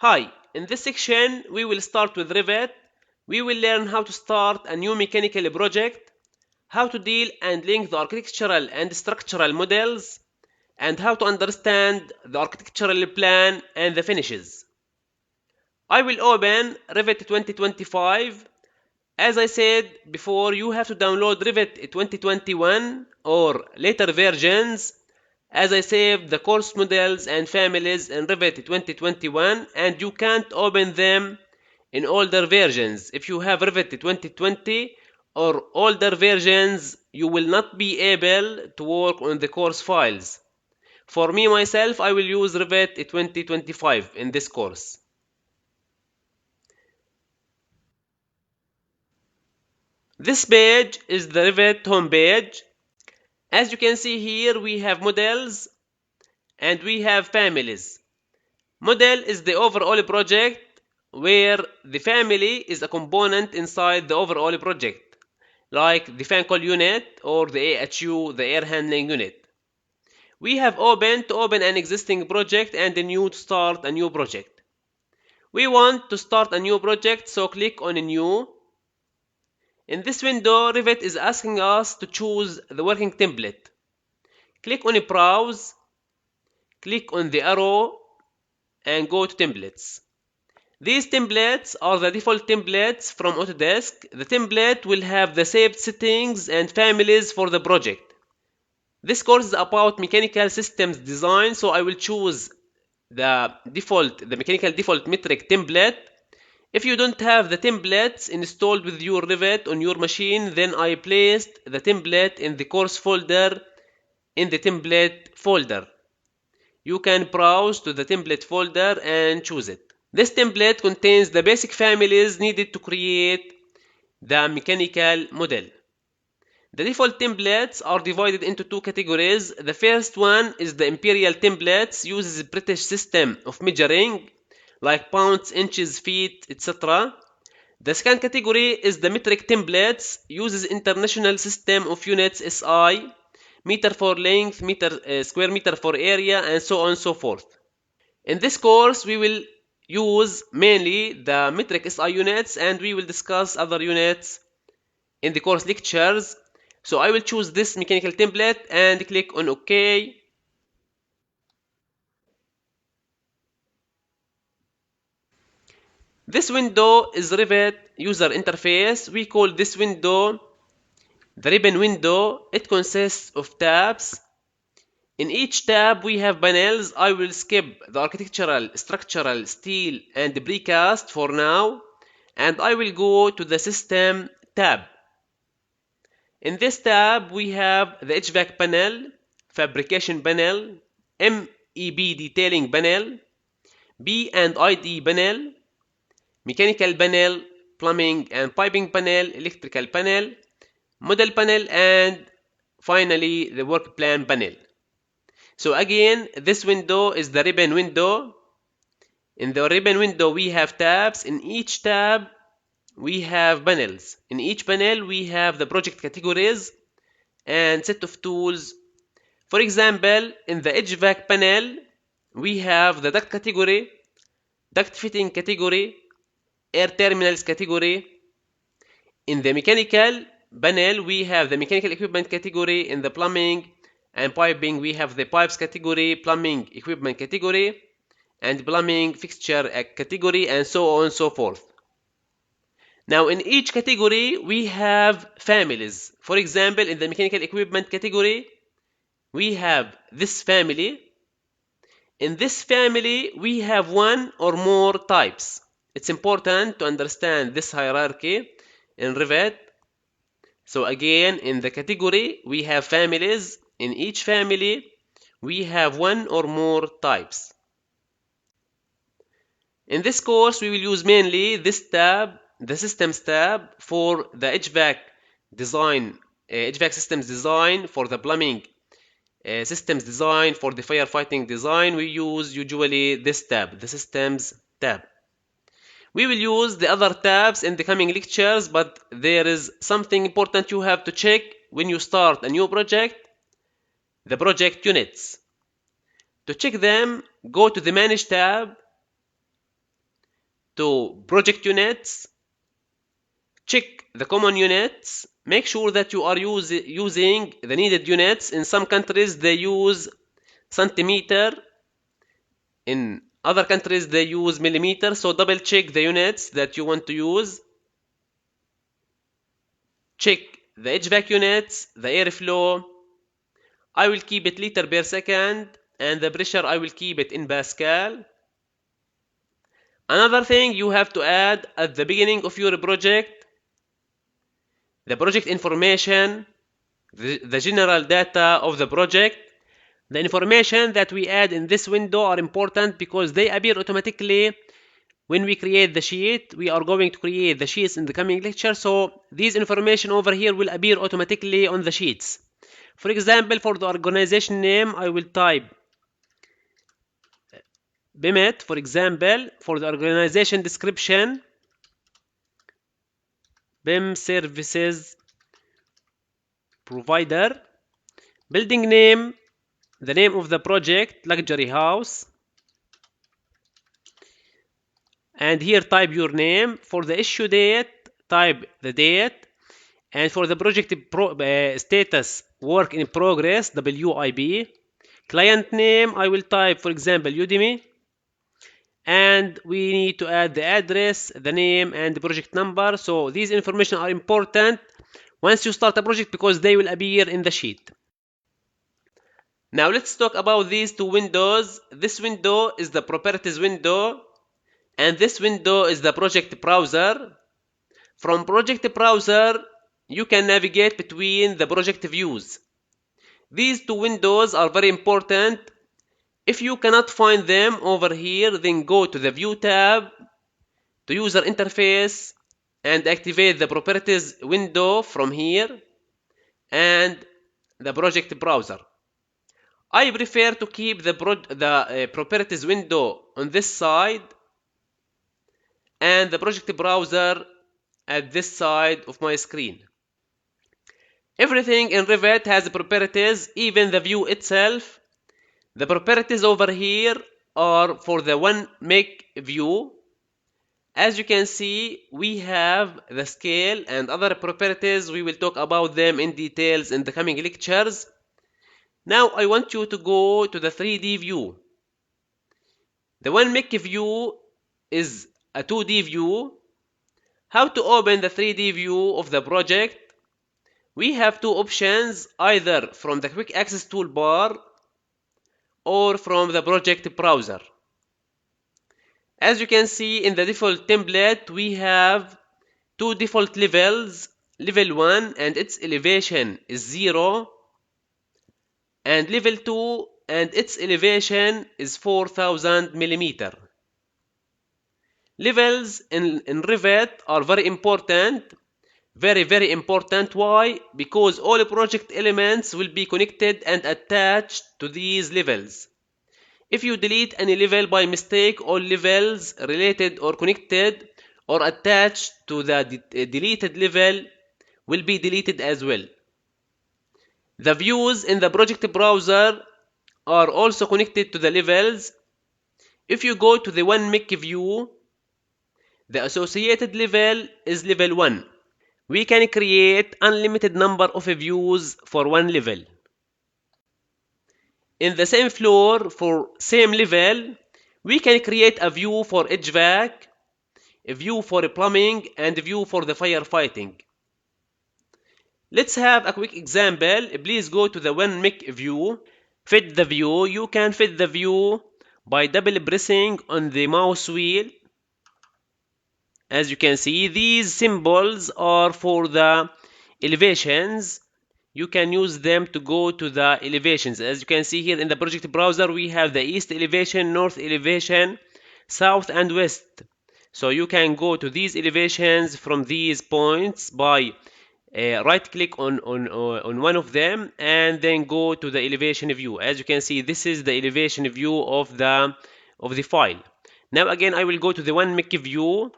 Hi, in this section we will start with Revit. We will learn how to start a new mechanical project, how to deal and link the architectural and structural models, and how to understand the architectural plan and the finishes. I will open Revit 2025. As I said before, you have to download Revit 2021 or later versions, as I saved the course models and families in Revit 2021 and you can't open them in older versions. If you have Revit 2020 or older versions, you will not be able to work on the course files. For me myself, I will use Revit 2025 in this course. This page is the Revit homepage. As you can see here, we have models and we have families. Model is the overall project where the family is a component inside the overall project, like the fan coil unit or the AHU, the air handling unit. We have open to open an existing project and a new to start a new project. We want to start a new project, so click on a new. In this window, Revit is asking us to choose the working template. Click on Browse, click on the arrow and go to Templates. These templates are the default templates from Autodesk. The template will have the saved settings and families for the project. This course is about mechanical systems design, so I will choose the mechanical default metric template. If you don't have the templates installed with your Revit on your machine, then I placed the template in the course folder in the template folder. You can browse to the template folder and choose it. This template contains the basic families needed to create the mechanical model. The default templates are divided into two categories. The first one is the imperial templates, uses British system of measuring like pounds, inches, feet, etc. The second category is the metric templates, uses international system of units SI, meter for length, square meter for area, and so on and so forth. In this course, we will use mainly the metric SI units and we will discuss other units in the course lectures. So I will choose this mechanical template and click on OK. This window is Revit user interface. We call this window the ribbon window. It consists of tabs. In each tab we have panels. I will skip the architectural, structural, steel and precast for now, and I will go to the system tab. In this tab we have the HVAC panel, fabrication panel, MEP detailing panel, B&ID panel, mechanical panel, plumbing and piping panel, electrical panel, model panel, and finally the work plan panel. So again, this window is the ribbon window. In the ribbon window we have tabs. In each tab we have panels. In each panel we have the project categories and set of tools. For example, in the HVAC panel we have the duct category, duct fitting category, air terminals category. In the mechanical panel we have the mechanical equipment category. In the plumbing and piping we have the pipes category, plumbing equipment category, and plumbing fixture category, and so on and so forth. Now in each category we have families. For example, in the mechanical equipment category we have this family. In this family we have one or more types. It's important to understand this hierarchy in Revit. So again, in the category we have families. In each family we have one or more types. In this course we will use mainly this tab, the systems tab, for the HVAC design, HVAC systems design, for the plumbing systems design, for the firefighting design. We use usually this tab, the systems tab. We will use the other tabs in the coming lectures, but there is something important you have to check when you start a new project: the project units. To check them, go to the Manage tab to project units, check the common units, make sure that you are using the needed units. In some countries they use centimeter, in other countries they use millimeter, so double check the units that you want to use. Check the HVAC units, the airflow. I will keep it liter per second, and the pressure I will keep it in Pascal. Another thing you have to add at the beginning of your project, the project information, the general data of the project. The information that we add in this window are important because they appear automatically when we create the sheet. We are going to create the sheets in the coming lecture, so these information over here will appear automatically on the sheets. For example, for the organization name, I will type BIM-KHE. For example, for the organization description, BIM services provider. Building name, the name of the project, luxury house. And here type your name. For the issue date, type the date. And for the project status, work in progress, WIP. Client name, I will type, for example, Udemy. And we need to add the address, the name, and the project number. So these information are important once you start a project because they will appear in the sheet. Now let's talk about these two windows. This window is the properties window, and this window is the project browser. From project browser, you can navigate between the project views. These two windows are very important. If you cannot find them over here, then go to the View tab, to User Interface, and activate the Properties window from here, and the Project Browser. I prefer to keep the Properties window on this side, and the Project Browser at this side of my screen. Everything in Revit has properties, even the view itself. The properties over here are for the 1 meg view. As you can see, we have the scale and other properties. We will talk about them in details in the coming lectures. Now I want you to go to the 3D view. The 1 meg view is a 2D view. How to open the 3D view of the project? We have two options, either from the quick access toolbar or from the project browser. As you can see in the default template, we have two default levels. Level 1 and its elevation is 0, and level 2 and its elevation is 4000 millimeter. Levels in Revit are very important. Very important. Why? Because all project elements will be connected and attached to these levels. If you delete any level by mistake, all levels related or connected or attached to the deleted level will be deleted as well. The views in the project browser are also connected to the levels. If you go to the 1 meg view, the associated level is level 1. We can create unlimited number of views for one level. In the same floor for same level, we can create a view for HVAC, a view for plumbing, and a view for the firefighting. Let's have a quick example. Please go to the 1 meg view. Fit the view. You can fit the view by double pressing on the mouse wheel. As you can see, these symbols are for the elevations. You can use them to go to the elevations. As you can see here in the project browser, we have the east elevation, north elevation, south and west. So you can go to these elevations from these points by right click on one of them and then go to the elevation view. As you can see, this is the elevation view of the file. Now again, I will go to the 1 meg view,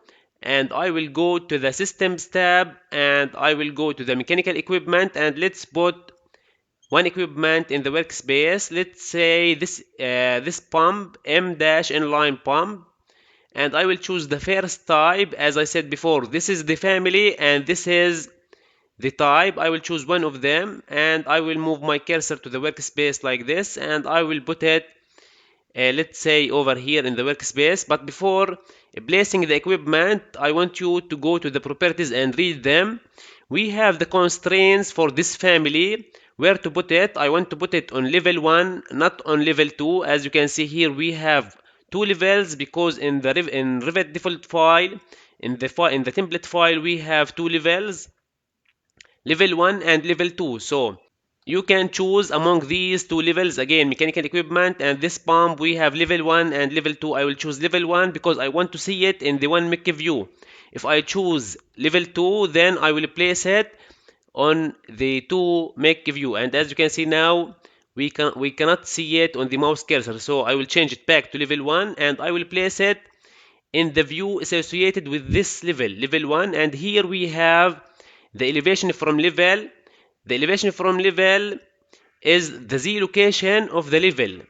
and I will go to the systems tab, and I will go to the mechanical equipment, and let's put one equipment in the workspace. Let's say this pump, M-inline pump. and I will choose the first type. As I said before, this is the family and this is the type. I will choose one of them and I will move my cursor to the workspace like this, and I will put it let's say over here in the workspace. But before placing the equipment, I want you to go to the properties and read them. We have the constraints for this family, where to put it. I want to put it on level 1, not on level 2. As you can see here, we have two levels because in the Revit default file, in the template file, we have two levels, level 1 and level 2. So you can choose among these two levels. Again, mechanical equipment and this pump, we have level 1 and level 2. I will choose level 1 because I want to see it in the 1 MIC view. If I choose level 2, then I will place it on the 2 MIC view, and as you can see now, we cannot see it on the mouse cursor. So I will change it back to level 1 and I will place it in the view associated with this level 1. And here we have the elevation from level. The elevation from level is the Z location of the level,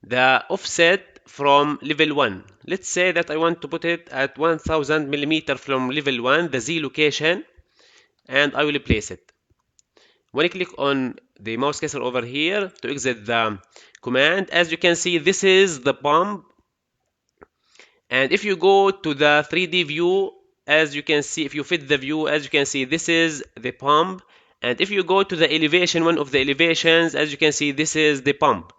the offset from level 1. Let's say that I want to put it at 1000 millimeter from level 1, the Z location, and I will place it. When I click on the mouse cursor over here to exit the command, as you can see, this is the pump. And if you go to the 3D view, as you can see, if you fit the view, as you can see, this is the pump. And if you go to the elevation, one of the elevations, as you can see, this is the pump.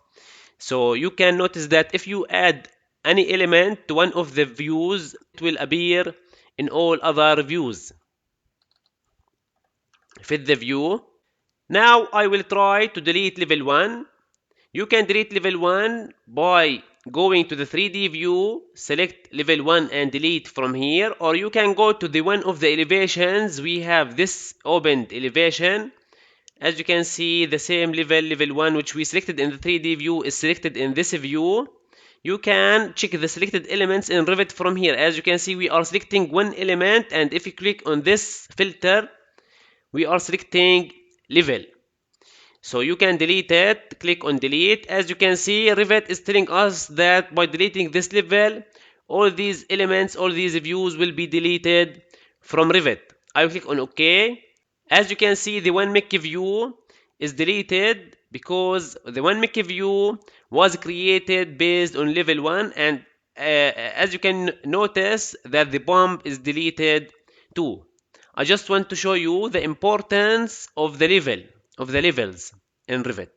So you can notice that if you add any element to one of the views, it will appear in all other views. Fit the view. Now I will try to delete level 1. You can delete level 1 by going to the 3D view, select level 1 and delete from here, or you can go to the one of the elevations. We have this opened elevation. As you can see, the same level 1 which we selected in the 3D view is selected in this view. You can check the selected elements in Revit from here. As you can see, we are selecting one element, and if you click on this filter, we are selecting level. So you can delete it, click on delete. As you can see, Revit is telling us that by deleting this level, all these elements, all these views will be deleted from Revit. I will click on OK. As you can see, the 1 MIC view is deleted because the 1 MIC view was created based on level 1, and as you can notice that the pump is deleted too. I just want to show you the importance of the levels in Revit.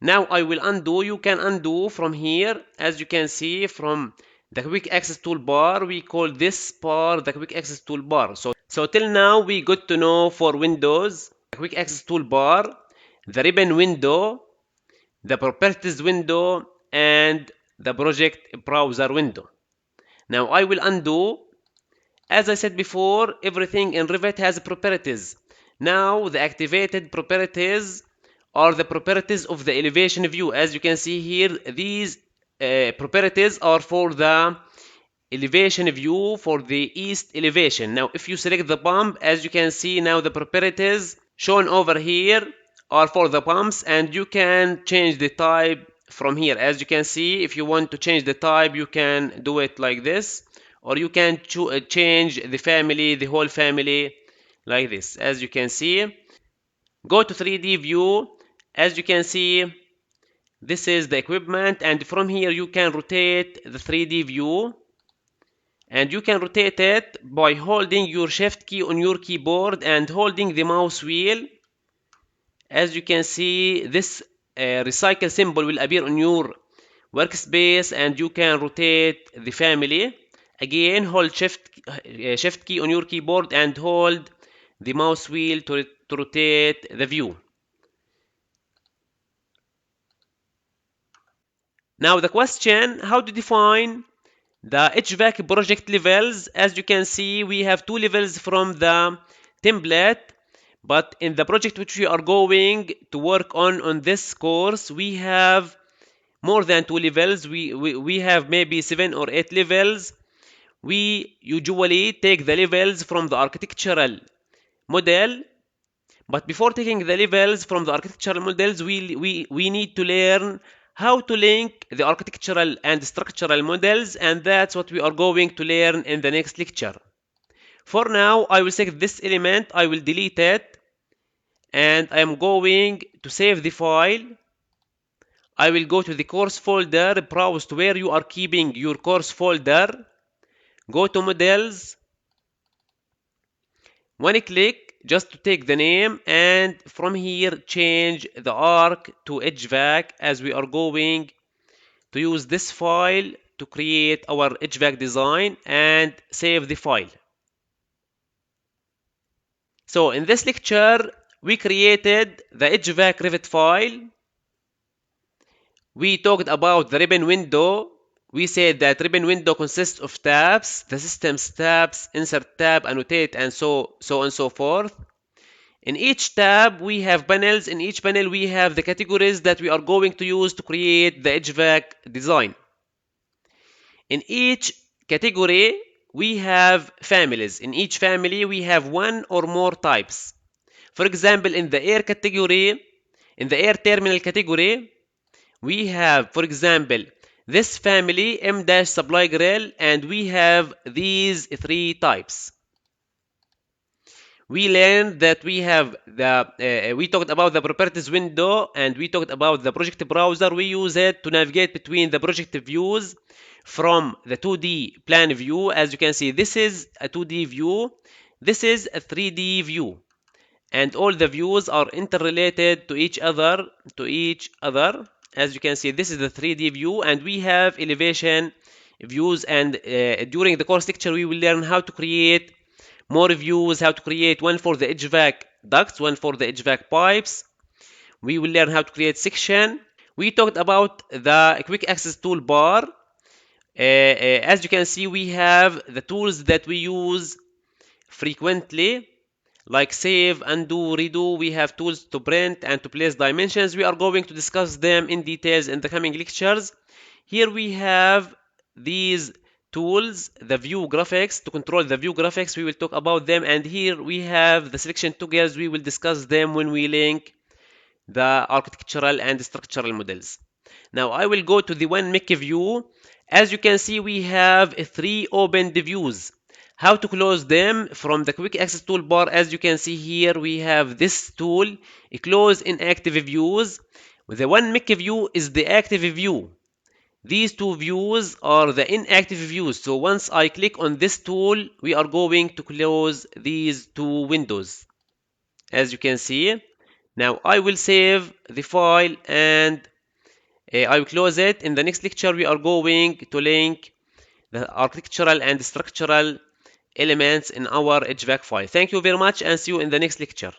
Now I will undo. You can undo from here. As you can see, from the quick access toolbar, we call this bar the quick access toolbar. So till now we got to know for Windows, the quick access toolbar, the ribbon window, the properties window, and the project browser window. Now I will undo. As I said before, everything in Revit has properties. Now the activated properties are the properties of the elevation view. As you can see here, these properties are for the elevation view, for the east elevation. Now if you select the pump, as you can see now, the properties shown over here are for the pumps, and you can change the type from here. As you can see, if you want to change the type, you can do it like this, or you can change the family, the whole family, like this. As you can see, go to 3D view. As you can see, this is the equipment, and from here you can rotate the 3D view, and you can rotate it by holding your shift key on your keyboard and holding the mouse wheel. As you can see, this recycle symbol will appear on your workspace, and you can rotate the family. Again, hold shift key on your keyboard and hold the mouse wheel to rotate the view. Now the question, how to define the HVAC project levels. As you can see, we have two levels from the template, but in the project which we are going to work on this course, we have more than two levels. We have maybe 7 or 8 levels. We usually take the levels from the architectural model, but before taking the levels from the architectural models, we need to learn how to link the architectural and structural models, and that's what we are going to learn in the next lecture. For now, I will select this element, I will delete it, and I am going to save the file. I will go to the course folder, browse to where you are keeping your course folder, go to models, one click just to take the name, and from here change the arc to HVAC, as we are going to use this file to create our HVAC design, and save the file. So in this lecture, we created the HVAC Revit file. We talked about the ribbon window. We said that ribbon window consists of tabs, the system's tabs, insert tab, annotate, and so on and so forth. In each tab, we have panels. In each panel, we have the categories that we are going to use to create the HVAC design. In each category, we have families. In each family, we have one or more types. For example, in the air category, in the air terminal category, we have, for example, this family M-supply grill, and we have these three types. We learned that we have we talked about the properties window, and we talked about the project browser. We use it to navigate between the project views from the 2D plan view. As you can see, this is a 2D view, this is a 3D view, and all the views are interrelated to each other. As you can see, this is the 3D view, and we have elevation views, and during the course lecture we will learn how to create more views, how to create one for the HVAC ducts, one for the HVAC pipes. We will learn how to create section. We talked about the quick access toolbar. As you can see, we have the tools that we use frequently, like save, undo, redo. We have tools to print and to place dimensions. We are going to discuss them in details in the coming lectures. Here we have these tools, the view graphics, to control the view graphics. We will talk about them. And here we have the selection toggles. We will discuss them when we link the architectural and structural models. Now I will go to the BIM-KHE view. As you can see, we have three opened views. How to close them? From the quick access toolbar, as you can see here, we have this tool, close inactive views. The BIM-KHE view is the active view. These two views are the inactive views. So once I click on this tool, we are going to close these two windows, as you can see. Now I will save the file, and I will close it. In the next lecture, we are going to link the architectural and structural elements in our HVAC file. Thank you very much, and see you in the next lecture.